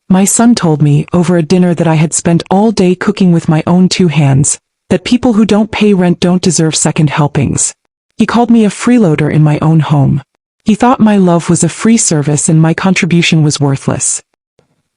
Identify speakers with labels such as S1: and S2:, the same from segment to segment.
S1: My son told me, over a dinner that I had spent all day cooking with my own two hands, that people who don't pay rent don't deserve second helpings. He called me a freeloader in my own home. He thought my love was a free service and my contribution was worthless.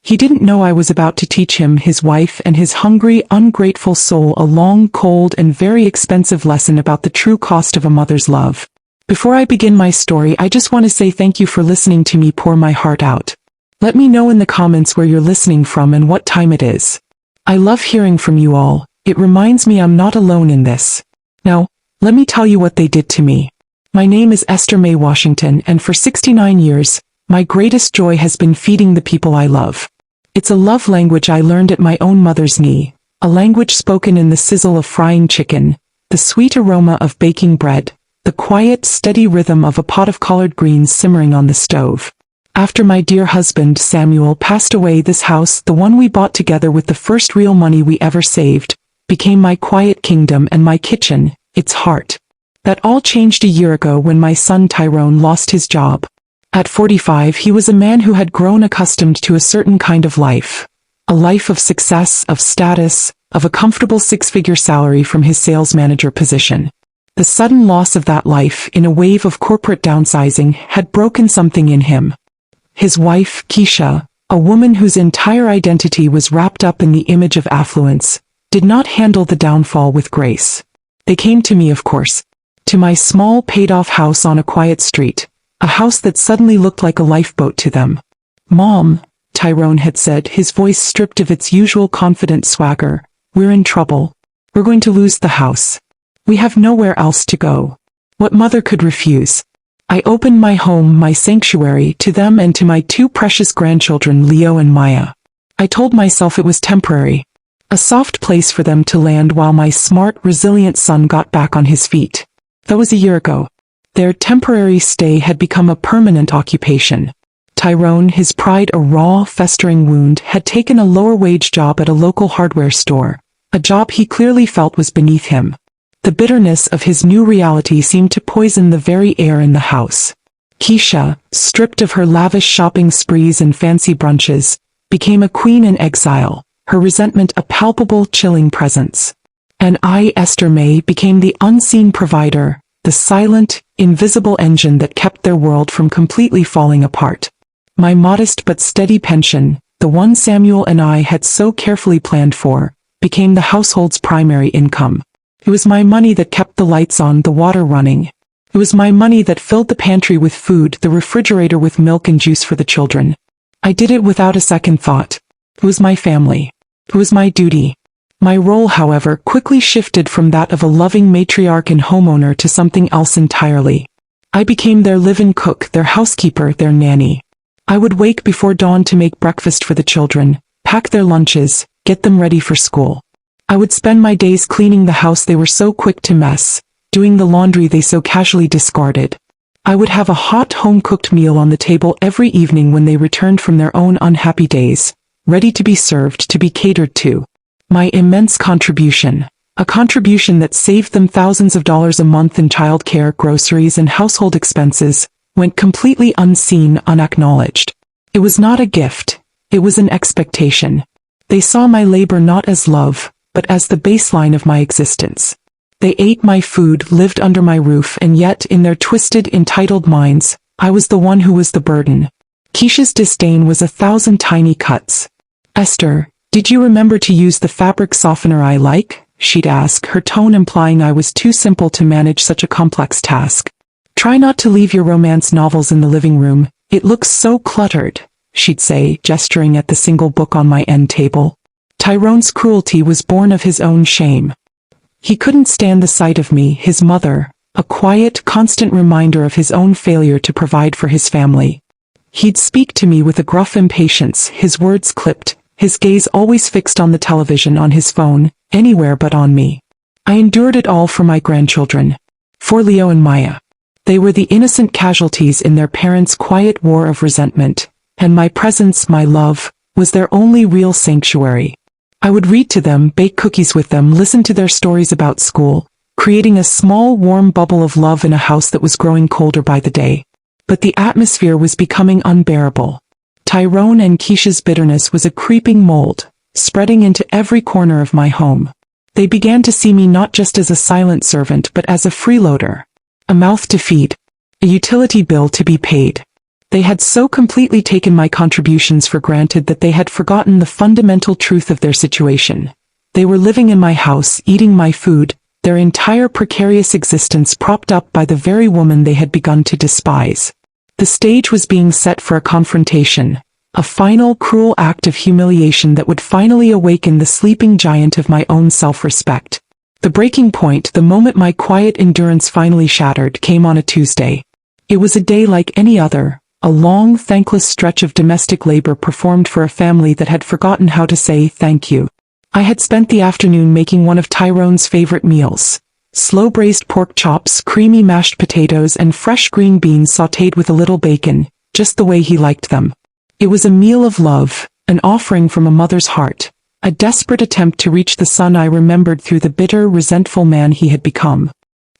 S1: He didn't know I was about to teach him, his wife, and his hungry, ungrateful soul a long, cold, and very expensive lesson about the true cost of a mother's love. Before I begin my story, I just want to say thank you for listening to me pour my heart out. Let me know in the comments where you're listening from and what time it is. I love hearing from you all. It reminds me I'm not alone in this. Now, let me tell you what they did to me. My name is Esther Mae Washington, and for 69 years, my greatest joy has been feeding the people I love. It's a love language I learned at my own mother's knee, a language spoken in the sizzle of frying chicken, the sweet aroma of baking bread, the quiet, steady rhythm of a pot of collard greens simmering on the stove. After my dear husband, Samuel, passed away, this house, the one we bought together with the first real money we ever saved, became my quiet kingdom and my kitchen, its heart. That all changed a year ago when my son Tyrone lost his job. At 45, he was a man who had grown accustomed to a certain kind of life. A life of success, of status, of a comfortable six-figure salary from his sales manager position. The sudden loss of that life, in a wave of corporate downsizing, had broken something in him. His wife, Keisha, a woman whose entire identity was wrapped up in the image of affluence, did not handle the downfall with grace. They came to me, of course. To my small paid-off house on a quiet street. A house that suddenly looked like a lifeboat to them. "Mom," Tyrone had said, his voice stripped of its usual confident swagger, "we're in trouble. We're going to lose the house. We have nowhere else to go." What mother could refuse? I opened my home, my sanctuary, to them and to my two precious grandchildren, Leo and Maya. I told myself it was temporary. A soft place for them to land while my smart, resilient son got back on his feet. That was a year ago. Their temporary stay had become a permanent occupation. Tyrone, his pride a raw, festering wound, had taken a lower-wage job at a local hardware store, a job he clearly felt was beneath him. The bitterness of his new reality seemed to poison the very air in the house. Keisha, stripped of her lavish shopping sprees and fancy brunches, became a queen in exile, her resentment a palpable, chilling presence. And I, Esther Mae, became the unseen provider, the silent, invisible engine that kept their world from completely falling apart. My modest but steady pension, the one Samuel and I had so carefully planned for, became the household's primary income. It was my money that kept the lights on, the water running. It was my money that filled the pantry with food, the refrigerator with milk and juice for the children. I did it without a second thought. It was my family. It was my duty. My role, however, quickly shifted from that of a loving matriarch and homeowner to something else entirely. I became their live-in cook, their housekeeper, their nanny. I would wake before dawn to make breakfast for the children, pack their lunches, get them ready for school. I would spend my days cleaning the house they were so quick to mess, doing the laundry they so casually discarded. I would have a hot home-cooked meal on the table every evening when they returned from their own unhappy days, ready to be served, to be catered to. My immense contribution, a contribution that saved them thousands of dollars a month in childcare, groceries, and household expenses, went completely unseen, unacknowledged. It was not a gift, it was an expectation. They saw my labor not as love, but as the baseline of my existence. They ate my food, lived under my roof, and yet, in their twisted, entitled minds, I was the one who was the burden. Keisha's disdain was 1,000 tiny cuts. "Esther, did you remember to use the fabric softener I like?" she'd ask, her tone implying I was too simple to manage such a complex task. "Try not to leave your romance novels in the living room, it looks so cluttered," she'd say, gesturing at the single book on my end table. Tyrone's cruelty was born of his own shame. He couldn't stand the sight of me, his mother, a quiet, constant reminder of his own failure to provide for his family. He'd speak to me with a gruff impatience, his words clipped, his gaze always fixed on the television, on his phone, anywhere but on me. I endured it all for my grandchildren. For Leo and Maya. They were the innocent casualties in their parents' quiet war of resentment, and my presence, my love, was their only real sanctuary. I would read to them, bake cookies with them, listen to their stories about school, creating a small, warm bubble of love in a house that was growing colder by the day. But the atmosphere was becoming unbearable. Tyrone and Keisha's bitterness was a creeping mold, spreading into every corner of my home. They began to see me not just as a silent servant but as a freeloader, a mouth to feed, a utility bill to be paid. They had so completely taken my contributions for granted that they had forgotten the fundamental truth of their situation. They were living in my house, eating my food, their entire precarious existence propped up by the very woman they had begun to despise. The stage was being set for a confrontation, a final cruel act of humiliation that would finally awaken the sleeping giant of my own self-respect. The breaking point, the moment my quiet endurance finally shattered, came on a Tuesday. It was a day like any other, a long, thankless stretch of domestic labor performed for a family that had forgotten how to say thank you. I had spent the afternoon making one of Tyrone's favorite meals. Slow-braised pork chops, creamy mashed potatoes, and fresh green beans sautéed with a little bacon, just the way he liked them. It was a meal of love, an offering from a mother's heart, a desperate attempt to reach the son I remembered through the bitter, resentful man he had become.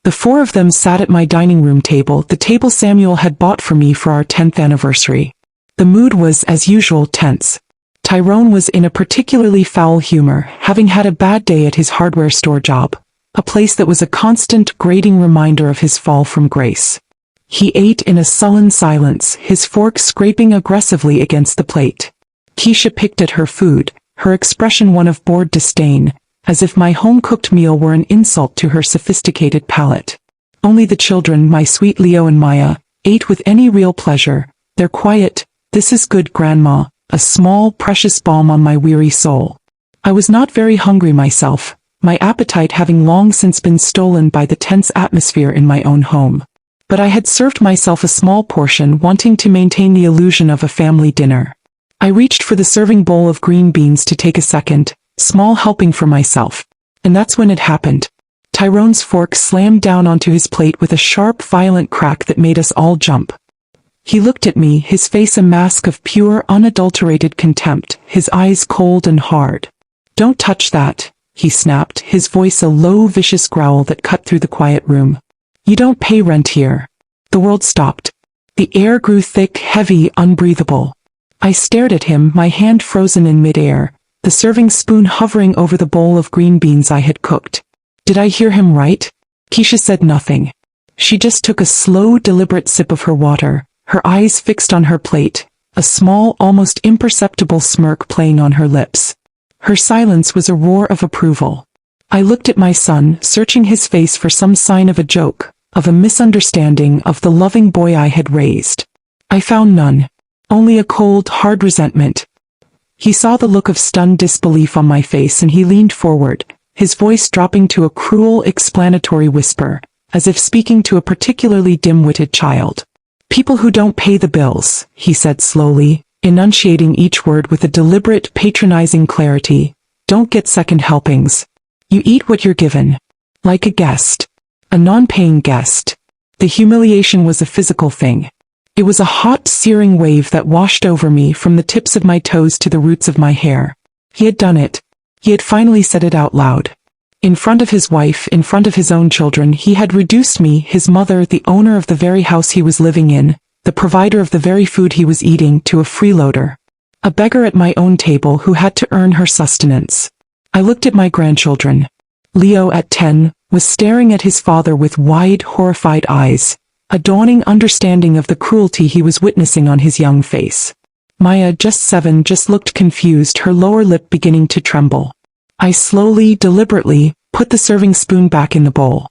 S1: The four of them sat at my dining room table, the table Samuel had bought for me for our 10th anniversary. The mood was, as usual, tense. Tyrone was in a particularly foul humor, having had a bad day at his hardware store job, a place that was a constant, grating reminder of his fall from grace. He ate in a sullen silence, his fork scraping aggressively against the plate. Keisha picked at her food, her expression one of bored disdain, as if my home-cooked meal were an insult to her sophisticated palate. Only the children, my sweet Leo and Maya, ate with any real pleasure, their quiet, "This is good, Grandma," a small, precious balm on my weary soul. I was not very hungry myself, my appetite having long since been stolen by the tense atmosphere in my own home. But I had served myself a small portion, wanting to maintain the illusion of a family dinner. I reached for the serving bowl of green beans to take a second, small helping for myself. And that's when it happened. Tyrone's fork slammed down onto his plate with a sharp, violent crack that made us all jump. He looked at me, his face a mask of pure, unadulterated contempt, his eyes cold and hard. "Don't touch that," he snapped, his voice a low, vicious growl that cut through the quiet room. "You don't pay rent here." The world stopped. The air grew thick, heavy, unbreathable. I stared at him, my hand frozen in midair, the serving spoon hovering over the bowl of green beans I had cooked. Did I hear him right? Keisha said nothing. She just took a slow, deliberate sip of her water, her eyes fixed on her plate, a small, almost imperceptible smirk playing on her lips. Her silence was a roar of approval. I looked at my son, searching his face for some sign of a joke, of a misunderstanding of the loving boy I had raised. I found none. Only a cold, hard resentment. He saw the look of stunned disbelief on my face and he leaned forward, his voice dropping to a cruel, explanatory whisper, as if speaking to a particularly dim-witted child. "People who don't pay the bills," he said slowly, enunciating each word with a deliberate, patronizing clarity, "don't get second helpings. You eat what you're given. Like a guest. A non-paying guest." The humiliation was a physical thing. It was a hot, searing wave that washed over me from the tips of my toes to the roots of my hair. He had done it. He had finally said it out loud. In front of his wife, in front of his own children, he had reduced me, his mother, the owner of the very house he was living in, the provider of the very food he was eating, to a freeloader. A beggar at my own table who had to earn her sustenance. I looked at my grandchildren. Leo, at 10, was staring at his father with wide, horrified eyes, a dawning understanding of the cruelty he was witnessing on his young face. Maya, just 7, just looked confused, her lower lip beginning to tremble. I slowly, deliberately, put the serving spoon back in the bowl.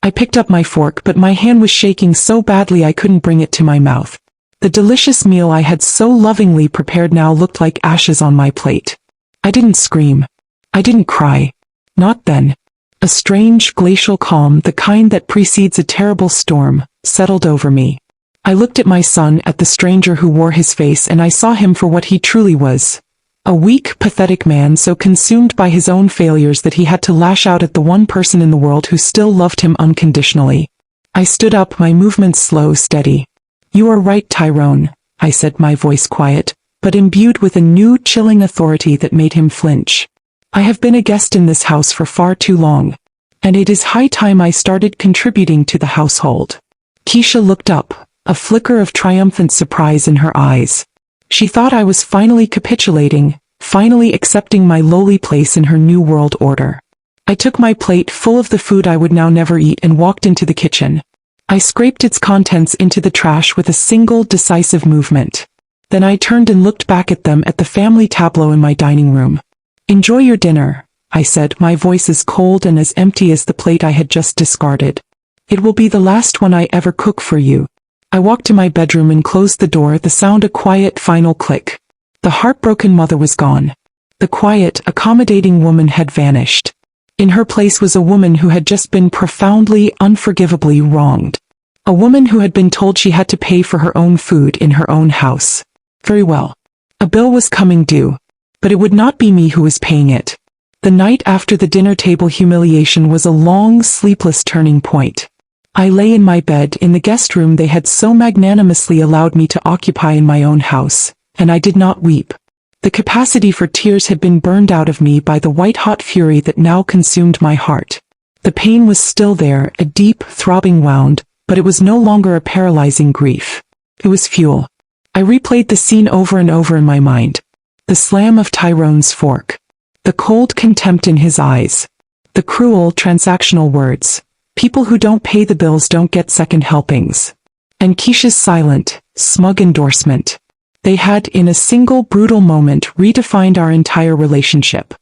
S1: I picked up my fork, but my hand was shaking so badly I couldn't bring it to my mouth. The delicious meal I had so lovingly prepared now looked like ashes on my plate. I didn't scream. I didn't cry. Not then. A strange, glacial calm, the kind that precedes a terrible storm, settled over me. I looked at my son, at the stranger who wore his face, and I saw him for what he truly was. A weak, pathetic man so consumed by his own failures that he had to lash out at the one person in the world who still loved him unconditionally. I stood up, my movements slow, steady. "You are right, Tyrone," I said, my voice quiet, but imbued with a new, chilling authority that made him flinch. "I have been a guest in this house for far too long, and it is high time I started contributing to the household." Keisha looked up, a flicker of triumphant surprise in her eyes. She thought I was finally capitulating, finally accepting my lowly place in her new world order. I took my plate full of the food I would now never eat and walked into the kitchen. I scraped its contents into the trash with a single decisive movement. Then I turned and looked back at them at the family tableau in my dining room. "Enjoy your dinner," I said, my voice as cold and as empty as the plate I had just discarded. "It will be the last one I ever cook for you." I walked to my bedroom and closed the door, the sound a quiet final click. The heartbroken mother was gone. The quiet, accommodating woman had vanished. In her place was a woman who had just been profoundly, unforgivably wronged. A woman who had been told she had to pay for her own food in her own house. Very well. A bill was coming due. But it would not be me who was paying it. The night after the dinner table humiliation was a long, sleepless turning point. I lay in my bed in the guest room they had so magnanimously allowed me to occupy in my own house, and I did not weep. The capacity for tears had been burned out of me by the white-hot fury that now consumed my heart. The pain was still there, a deep, throbbing wound, but it was no longer a paralyzing grief. It was fuel. I replayed the scene over and over in my mind. The slam of Tyrone's fork. The cold contempt in his eyes. The cruel, transactional words. "People who don't pay the bills don't get second helpings." And Keisha's silent, smug endorsement. They had, in a single brutal moment, redefined our entire relationship.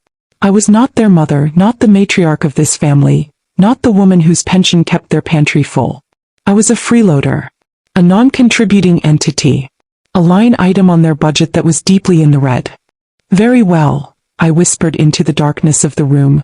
S1: I was not their mother, not the matriarch of this family, not the woman whose pension kept their pantry full. I was a freeloader. A non-contributing entity. A line item on their budget that was deeply in the red. "Very well," I whispered into the darkness of the room.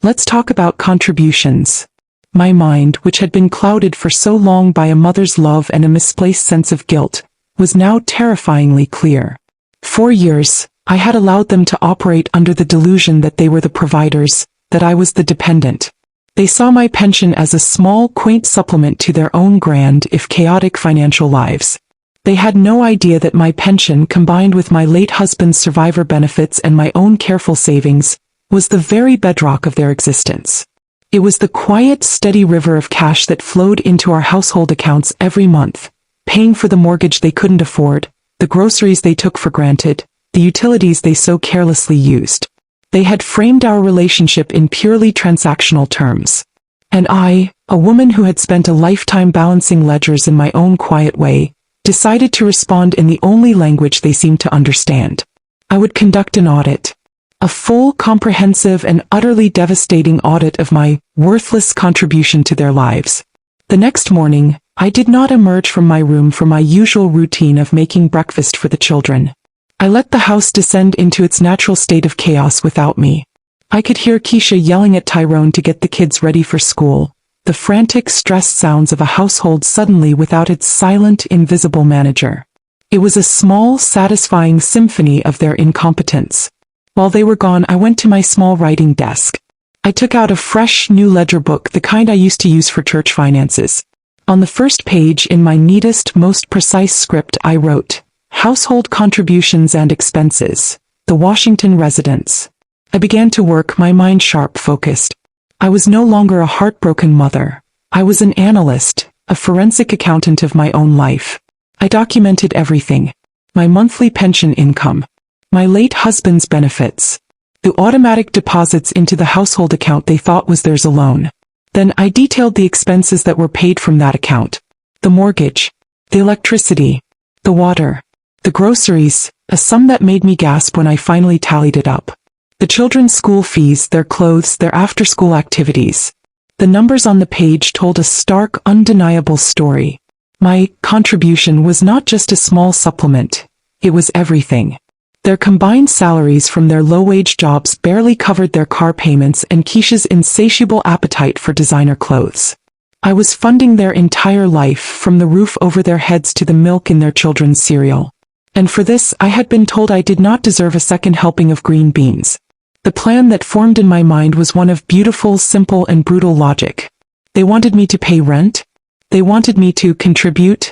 S1: "Let's talk about contributions." My mind, which had been clouded for so long by a mother's love and a misplaced sense of guilt, was now terrifyingly clear. For years, I had allowed them to operate under the delusion that they were the providers, that I was the dependent. They saw my pension as a small, quaint supplement to their own grand, if chaotic, financial lives. They had no idea that my pension, combined with my late husband's survivor benefits and my own careful savings, was the very bedrock of their existence. It was the quiet, steady river of cash that flowed into our household accounts every month, paying for the mortgage they couldn't afford, the groceries they took for granted, the utilities they so carelessly used. They had framed our relationship in purely transactional terms. And I, a woman who had spent a lifetime balancing ledgers in my own quiet way, decided to respond in the only language they seemed to understand. I would conduct an audit. A full, comprehensive, and utterly devastating audit of my worthless contribution to their lives. The next morning, I did not emerge from my room for my usual routine of making breakfast for the children. I let the house descend into its natural state of chaos without me. I could hear Keisha yelling at Tyrone to get the kids ready for school, the frantic, stressed sounds of a household suddenly without its silent, invisible manager. It was a small, satisfying symphony of their incompetence. While they were gone, I went to my small writing desk. I took out a fresh, new ledger book, the kind I used to use for church finances. On the first page, in my neatest, most precise script, I wrote, "Household contributions and expenses. The Washington residence." I began to work, my mind sharp, focused. I was no longer a heartbroken mother. I was an analyst, a forensic accountant of my own life. I documented everything. My monthly pension income. My late husband's benefits. The automatic deposits into the household account they thought was theirs alone. Then I detailed the expenses that were paid from that account. The mortgage. The electricity. The water. The groceries, a sum that made me gasp when I finally tallied it up. The children's school fees, their clothes, their after-school activities. The numbers on the page told a stark, undeniable story. My contribution was not just a small supplement. It was everything. Their combined salaries from their low-wage jobs barely covered their car payments and Keisha's insatiable appetite for designer clothes. I was funding their entire life, from the roof over their heads to the milk in their children's cereal. And for this, I had been told I did not deserve a second helping of green beans. The plan that formed in my mind was one of beautiful, simple, and brutal logic. They wanted me to pay rent. They wanted me to contribute.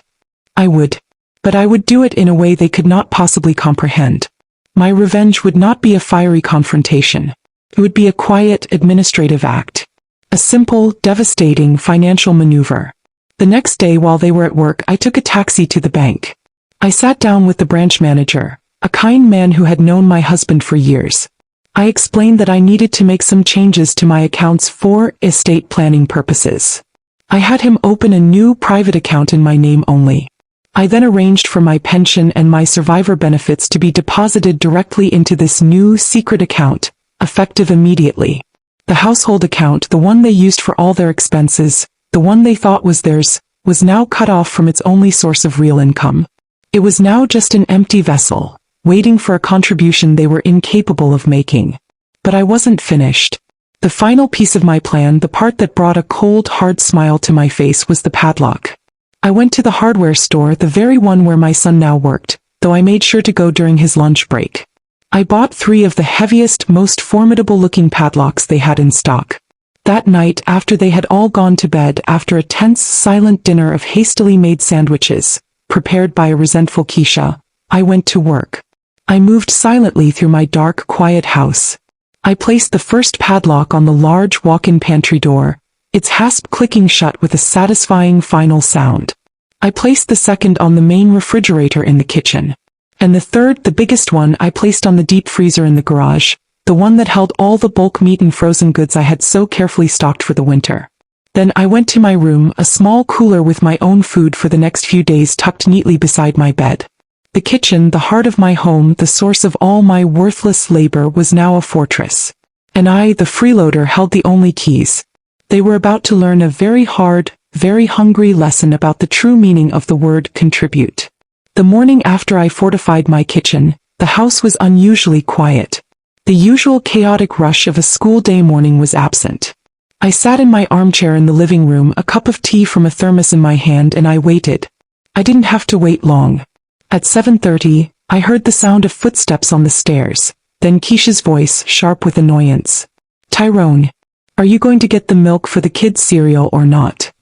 S1: I would. But I would do it in a way they could not possibly comprehend. My revenge would not be a fiery confrontation. It would be a quiet, administrative act. A simple, devastating financial maneuver. The next day while they were at work, I took a taxi to the bank. I sat down with the branch manager, a kind man who had known my husband for years. I explained that I needed to make some changes to my accounts for estate planning purposes. I had him open a new private account in my name only. I then arranged for my pension and my survivor benefits to be deposited directly into this new secret account, effective immediately. The household account, the one they used for all their expenses, the one they thought was theirs, was now cut off from its only source of real income. It was now just an empty vessel, waiting for a contribution they were incapable of making. But I wasn't finished. The final piece of my plan, the part that brought a cold, hard smile to my face, was the padlock. I went to the hardware store, the very one where my son now worked, though I made sure to go during his lunch break. I bought 3 of the heaviest, most formidable-looking padlocks they had in stock. That night, after they had all gone to bed, after a tense, silent dinner of hastily made sandwiches, prepared by a resentful Keisha, I went to work. I moved silently through my dark, quiet house. I placed the first padlock on the large walk-in pantry door, its hasp clicking shut with a satisfying final sound. I placed the second on the main refrigerator in the kitchen. And the third, the biggest one, I placed on the deep freezer in the garage, the one that held all the bulk meat and frozen goods I had so carefully stocked for the winter. Then I went to my room, a small cooler with my own food for the next few days tucked neatly beside my bed. The kitchen, the heart of my home, the source of all my worthless labor, was now a fortress. And I, the freeloader, held the only keys. They were about to learn a very hard, very hungry lesson about the true meaning of the word contribute. The morning after I fortified my kitchen, the house was unusually quiet. The usual chaotic rush of a school day morning was absent. I sat in my armchair in the living room, a cup of tea from a thermos in my hand, and I waited. I didn't have to wait long. At 7:30, I heard the sound of footsteps on the stairs, then Keisha's voice, sharp with annoyance. "Tyrone, are you going to get the milk for the kids' cereal or not?"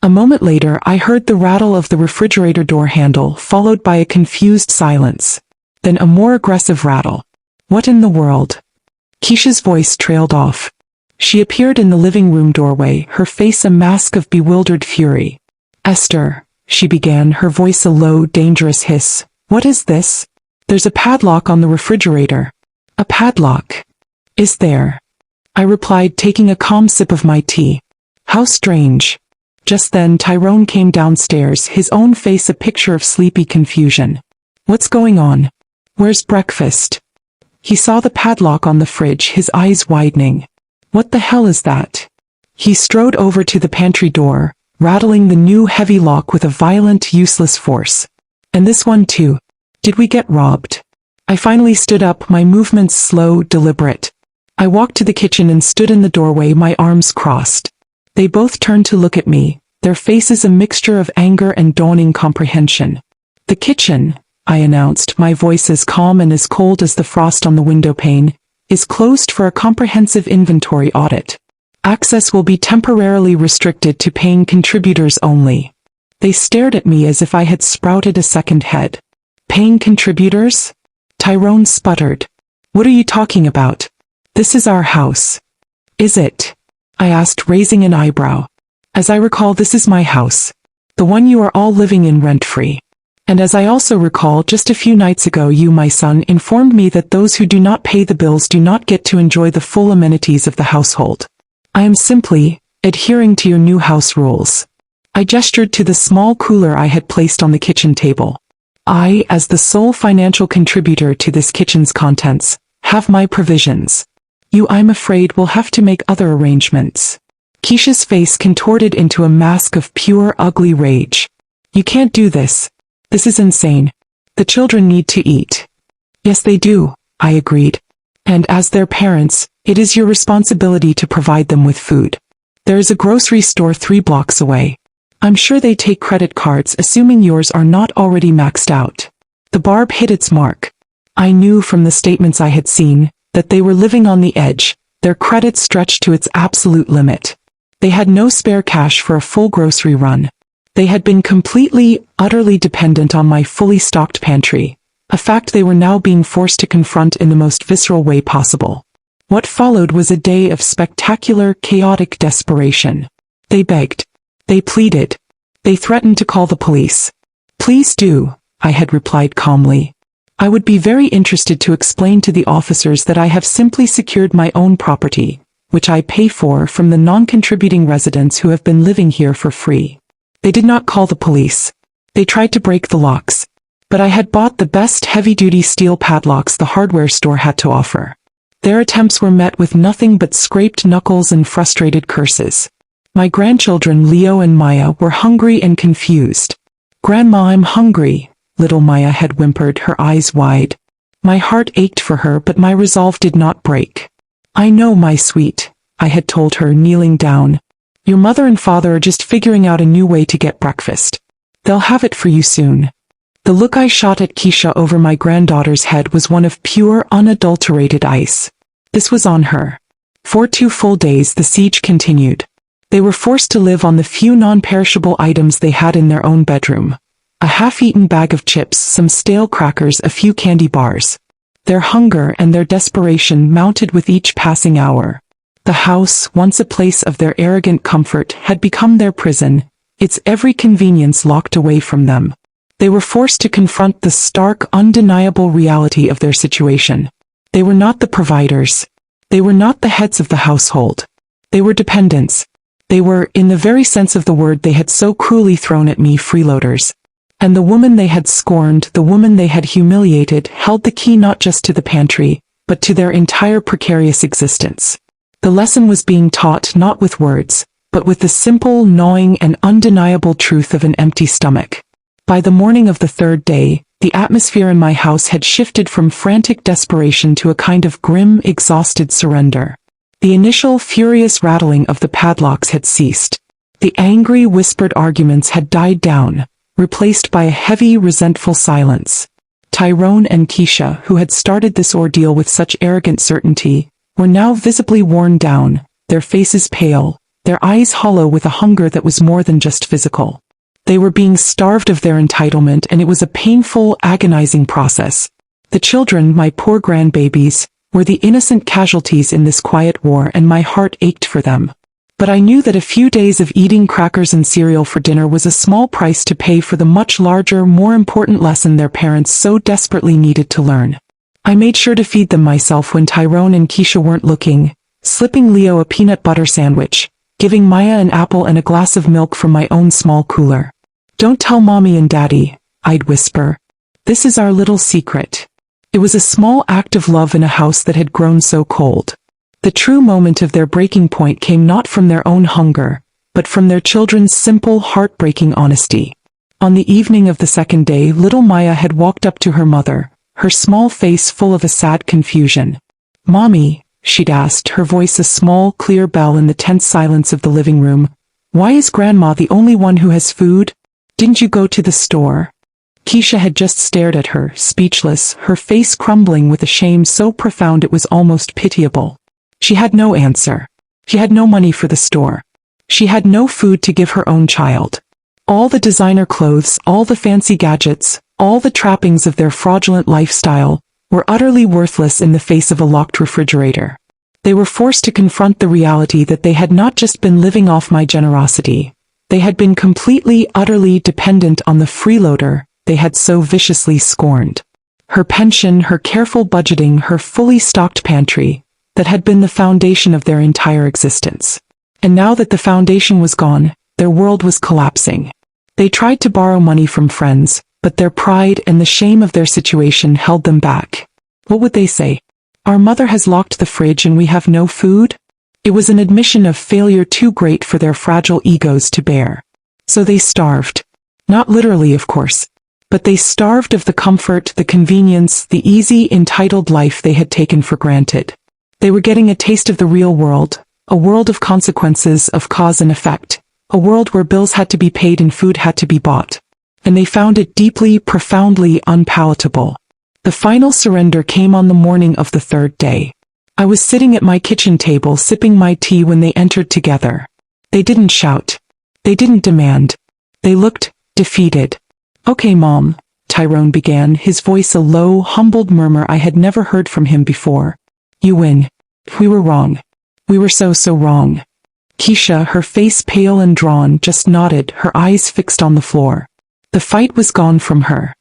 S1: A moment later, I heard the rattle of the refrigerator door handle, followed by a confused silence. Then a more aggressive rattle. "What in the world?" Keisha's voice trailed off. She appeared in the living room doorway, her face a mask of bewildered fury. "Esther," she began, her voice a low, dangerous hiss. "What is this?" "There's a padlock on the refrigerator." "A padlock? Is there?" I replied, taking a calm sip of my tea. "How strange." Just then Tyrone came downstairs, his own face a picture of sleepy confusion. "What's going on? Where's breakfast?" He saw the padlock on the fridge, his eyes widening. "What the hell is that?" He strode over to the pantry door, rattling the new heavy lock with a violent, useless force. "And this one too. Did we get robbed?" I finally stood up, my movements slow, deliberate. I walked to the kitchen and stood in the doorway, my arms crossed. They both turned to look at me, their faces a mixture of anger and dawning comprehension. "The kitchen," I announced, my voice as calm and as cold as the frost on the window pane, "is closed for a comprehensive inventory audit. Access will be temporarily restricted to paying contributors only." They stared at me as if I had sprouted a second head. "Paying contributors?" Tyrone sputtered. "What are you talking about? This is our house." "Is it?" I asked, raising an eyebrow. "As I recall, this is my house. The one you are all living in rent-free. And as I also recall, just a few nights ago you, my son, informed me that those who do not pay the bills do not get to enjoy the full amenities of the household. I am simply adhering to your new house rules." I gestured to the small cooler I had placed on the kitchen table. "I, as the sole financial contributor to this kitchen's contents, have my provisions. You, I'm afraid, will have to make other arrangements." Keisha's face contorted into a mask of pure, ugly rage. "You can't do this. This is insane. The children need to eat." "Yes, they do," I agreed. "And as their parents, it is your responsibility to provide them with food. There is a grocery store 3 blocks away. I'm sure they take credit cards, assuming yours are not already maxed out." The barb hit its mark. I knew from the statements I had seen that they were living on the edge, their credit stretched to its absolute limit. They had no spare cash for a full grocery run. They had been completely, utterly dependent on my fully stocked pantry, a fact they were now being forced to confront in the most visceral way possible. What followed was a day of spectacular, chaotic desperation. They begged. They pleaded. They threatened to call the police. "Please do," I had replied calmly. I would be very interested to explain to the officers that I have simply secured my own property, which I pay for from the non-contributing residents who have been living here for free. They did not call the police. They tried to break the locks. But I had bought the best heavy-duty steel padlocks the hardware store had to offer. Their attempts were met with nothing but scraped knuckles and frustrated curses. My grandchildren Leo and Maya were hungry and confused. "Grandma, I'm hungry," little Maya had whimpered, her eyes wide. My heart ached for her, but my resolve did not break. "I know, my sweet," I had told her, kneeling down. "Your mother and father are just figuring out a new way to get breakfast. They'll have it for you soon." The look I shot at Keisha over my granddaughter's head was one of pure, unadulterated ice. This was on her. For 2 full days the siege continued. They were forced to live on the few non-perishable items they had in their own bedroom. A half-eaten bag of chips, some stale crackers, a few candy bars. Their hunger and their desperation mounted with each passing hour. The house, once a place of their arrogant comfort, had become their prison, its every convenience locked away from them. They were forced to confront the stark, undeniable reality of their situation. They were not the providers. They were not the heads of the household. They were dependents. They were, in the very sense of the word they had so cruelly thrown at me, freeloaders. And the woman they had scorned, the woman they had humiliated, held the key not just to the pantry, but to their entire precarious existence. The lesson was being taught not with words, but with the simple, gnawing, and undeniable truth of an empty stomach. By the morning of the 3rd day, the atmosphere in my house had shifted from frantic desperation to a kind of grim, exhausted surrender. The initial furious rattling of the padlocks had ceased. The angry, whispered arguments had died down, replaced by a heavy, resentful silence. Tyrone and Keisha, who had started this ordeal with such arrogant certainty, were now visibly worn down, their faces pale, their eyes hollow with a hunger that was more than just physical. They were being starved of their entitlement, and it was a painful, agonizing process. The children, my poor grandbabies, were the innocent casualties in this quiet war, and my heart ached for them. But I knew that a few days of eating crackers and cereal for dinner was a small price to pay for the much larger, more important lesson their parents so desperately needed to learn. I made sure to feed them myself when Tyrone and Keisha weren't looking, slipping Leo a peanut butter sandwich, giving Maya an apple and a glass of milk from my own small cooler. "Don't tell Mommy and Daddy," I'd whisper. "This is our little secret." It was a small act of love in a house that had grown so cold. The true moment of their breaking point came not from their own hunger, but from their children's simple, heartbreaking honesty. On the evening of the 2nd day, little Maya had walked up to her mother, her small face full of a sad confusion. "Mommy," she'd asked, her voice a small, clear bell in the tense silence of the living room, "why is Grandma the only one who has food? Didn't you go to the store?" Keisha had just stared at her, speechless, her face crumbling with a shame so profound it was almost pitiable. She had no answer. She had no money for the store. She had no food to give her own child. All the designer clothes, all the fancy gadgets, all the trappings of their fraudulent lifestyle, were utterly worthless in the face of a locked refrigerator. They were forced to confront the reality that they had not just been living off my generosity. They had been completely, utterly dependent on the freeloader they had so viciously scorned. Her pension, her careful budgeting, her fully stocked pantry, that had been the foundation of their entire existence. And now that the foundation was gone, their world was collapsing. They tried to borrow money from friends, but their pride and the shame of their situation held them back. What would they say? "Our mother has locked the fridge and we have no food?" It was an admission of failure too great for their fragile egos to bear. So they starved. Not literally, of course. But they starved of the comfort, the convenience, the easy, entitled life they had taken for granted. They were getting a taste of the real world, a world of consequences, of cause and effect, a world where bills had to be paid and food had to be bought. And they found it deeply, profoundly unpalatable. The final surrender came on the morning of the 3rd day. I was sitting at my kitchen table sipping my tea when they entered together. They didn't shout. They didn't demand. They looked defeated. "Okay, Mom," Tyrone began, his voice a low, humbled murmur I had never heard from him before. "You win. We were wrong. We were so wrong." Keisha, her face pale and drawn, just nodded, her eyes fixed on the floor. The fight was gone from her.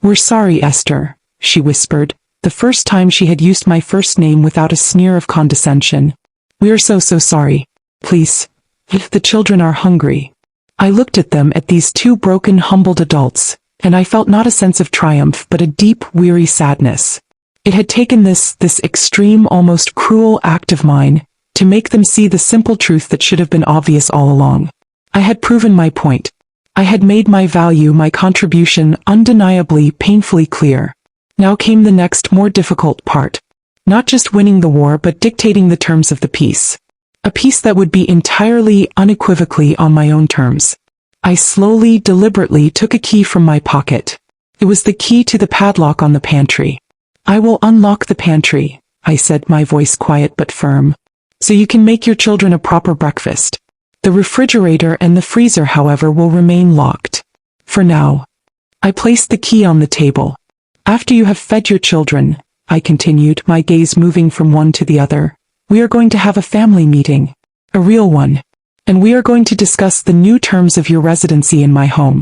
S1: "We're sorry, Esther," she whispered, the first time she had used my first name without a sneer of condescension. "We are so sorry. Please, if the children are hungry." I looked at them, at these two broken, humbled adults, and I felt not a sense of triumph but a deep, weary sadness. It had taken this extreme, almost cruel act of mine to make them see the simple truth that should have been obvious all along. I had proven my point. I had made my value, my contribution, undeniably, painfully clear. Now came the next, more difficult part. Not just winning the war but dictating the terms of the peace. A peace that would be entirely, unequivocally on my own terms. I slowly, deliberately took a key from my pocket. It was the key to the padlock on the pantry. "I will unlock the pantry," I said, my voice quiet but firm, "so you can make your children a proper breakfast. The refrigerator and the freezer, however, will remain locked. For now." I placed the key on the table. "After you have fed your children," I continued, my gaze moving from one to the other, "we are going to have a family meeting. A real one. And we are going to discuss the new terms of your residency in my home.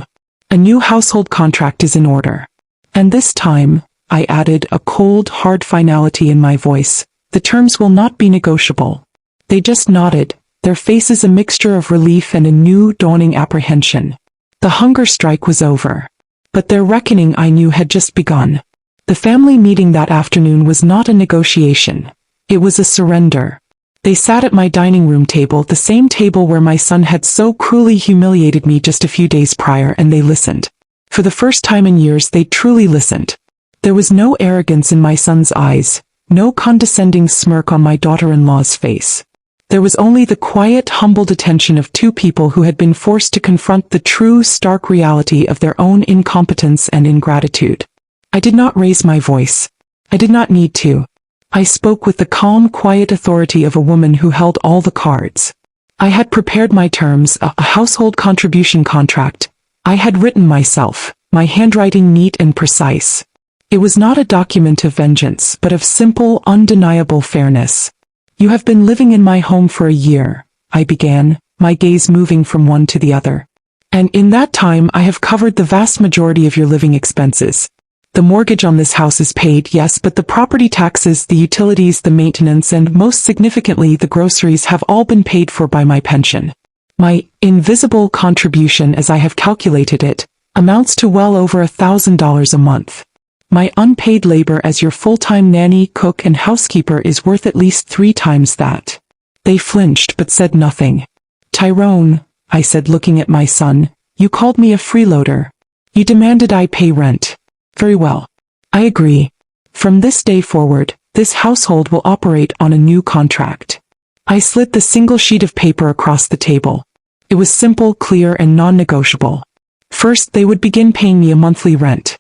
S1: A new household contract is in order. And this time," I added, a cold, hard finality in my voice, "the terms will not be negotiable." They just nodded, their faces a mixture of relief and a new, dawning apprehension. The hunger strike was over. But their reckoning, I knew, had just begun. The family meeting that afternoon was not a negotiation. It was a surrender. They sat at my dining room table, the same table where my son had so cruelly humiliated me just a few days prior, and they listened. For the first time in years, they truly listened. There was no arrogance in my son's eyes, no condescending smirk on my daughter-in-law's face. There was only the quiet, humbled attention of two people who had been forced to confront the true, stark reality of their own incompetence and ingratitude. I did not raise my voice. I did not need to. I spoke with the calm, quiet authority of a woman who held all the cards. I had prepared my terms, a household contribution contract. I had written myself, my handwriting neat and precise. It was not a document of vengeance, but of simple, undeniable fairness. "You have been living in my home for a year," I began, my gaze moving from one to the other. "And in that time I have covered the vast majority of your living expenses. The mortgage on this house is paid, yes, but the property taxes, the utilities, the maintenance, and most significantly the groceries have all been paid for by my pension. My invisible contribution, as I have calculated it, amounts to well over $1,000 a month. My unpaid labor as your full-time nanny, cook, and housekeeper is worth at least 3 times that." They flinched but said nothing. "Tyrone," I said, looking at my son, "you called me a freeloader. You demanded I pay rent. Very well. I agree. From this day forward, this household will operate on a new contract." I slid the single sheet of paper across the table. It was simple, clear, and non-negotiable. First, they would begin paying me a monthly rent.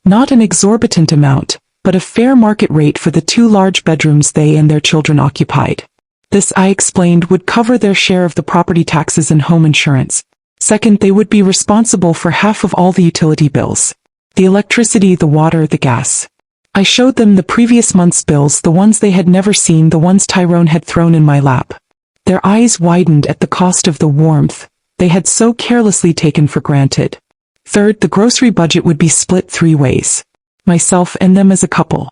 S1: Not an exorbitant amount, but a fair market rate for the 2 large bedrooms they and their children occupied. This, I explained, would cover their share of the property taxes and home insurance. Second, they would be responsible for half of all the utility bills. The electricity, the water, the gas. I showed them the previous month's bills, the ones they had never seen, the ones Tyrone had thrown in my lap. Their eyes widened at the cost of the warmth they had so carelessly taken for granted. Third, the grocery budget would be split 3 ways. Myself and them as a couple.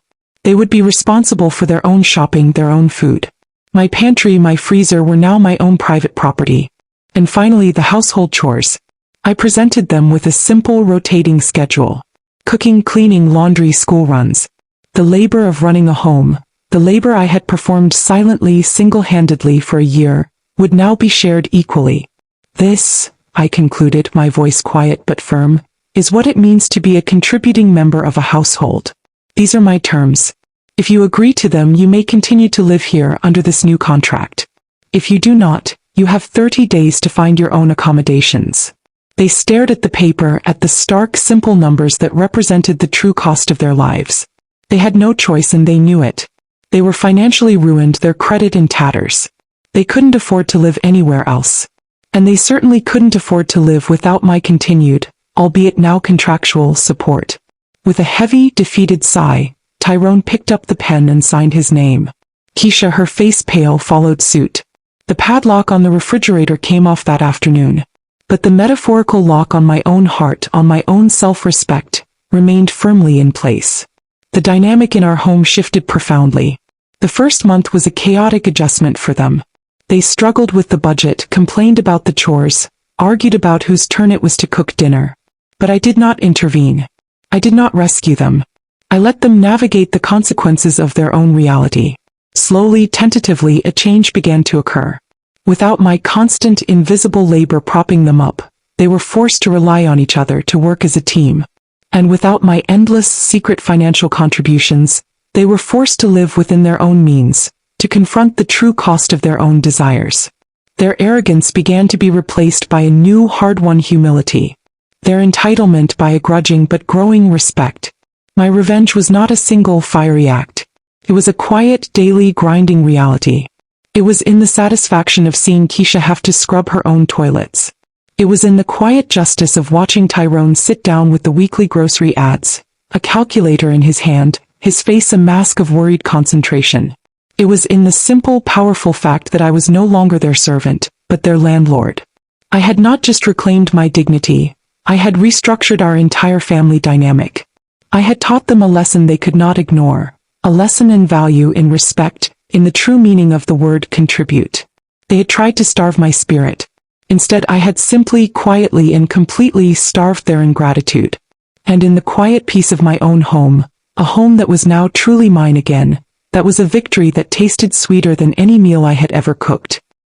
S1: They would be responsible for their own shopping, their own food. My pantry, my freezer were now my own private property. And finally, the household chores. I presented them with a simple rotating schedule. Cooking, cleaning, laundry, school runs. The labor of running a home, the labor I had performed silently, single-handedly for a year, would now be shared equally. "This," I concluded, my voice quiet but firm, "is what it means to be a contributing member of a household. These are my terms. If you agree to them, you may continue to live here under this new contract. If you do not, you have 30 days to find your own accommodations." They stared at the paper, at the stark, simple numbers that represented the true cost of their lives. They had no choice, and they knew it. They were financially ruined, their credit in tatters. They couldn't afford to live anywhere else. And they certainly couldn't afford to live without my continued, albeit now contractual, support. With a heavy, defeated sigh, Tyrone picked up the pen and signed his name. Keisha, her face pale, followed suit. The padlock on the refrigerator came off that afternoon. But the metaphorical lock on my own heart, on my own self-respect, remained firmly in place. The dynamic in our home shifted profoundly. The first month was a chaotic adjustment for them. They struggled with the budget, complained about the chores, argued about whose turn it was to cook dinner. But I did not intervene. I did not rescue them. I let them navigate the consequences of their own reality. Slowly, tentatively, a change began to occur. Without my constant, invisible labor propping them up, they were forced to rely on each other to work as a team. And without my endless, secret financial contributions, they were forced to live within their own means, to confront the true cost of their own desires. Their arrogance began to be replaced by a new, hard-won humility. Their entitlement by a grudging but growing respect. My revenge was not a single, fiery act. It was a quiet, daily, grinding reality. It was in the satisfaction of seeing Keisha have to scrub her own toilets. It was in the quiet justice of watching Tyrone sit down with the weekly grocery ads, a calculator in his hand, his face a mask of worried concentration. It was in the simple, powerful fact that I was no longer their servant, but their landlord. I had not just reclaimed my dignity, I had restructured our entire family dynamic. I had taught them a lesson they could not ignore, a lesson in value, in respect, in the true meaning of the word contribute. They had tried to starve my spirit. Instead, I had simply, quietly and completely starved their ingratitude. And in the quiet peace of my own home, a home that was now truly mine again, that was a victory that tasted sweeter than any meal I had ever cooked.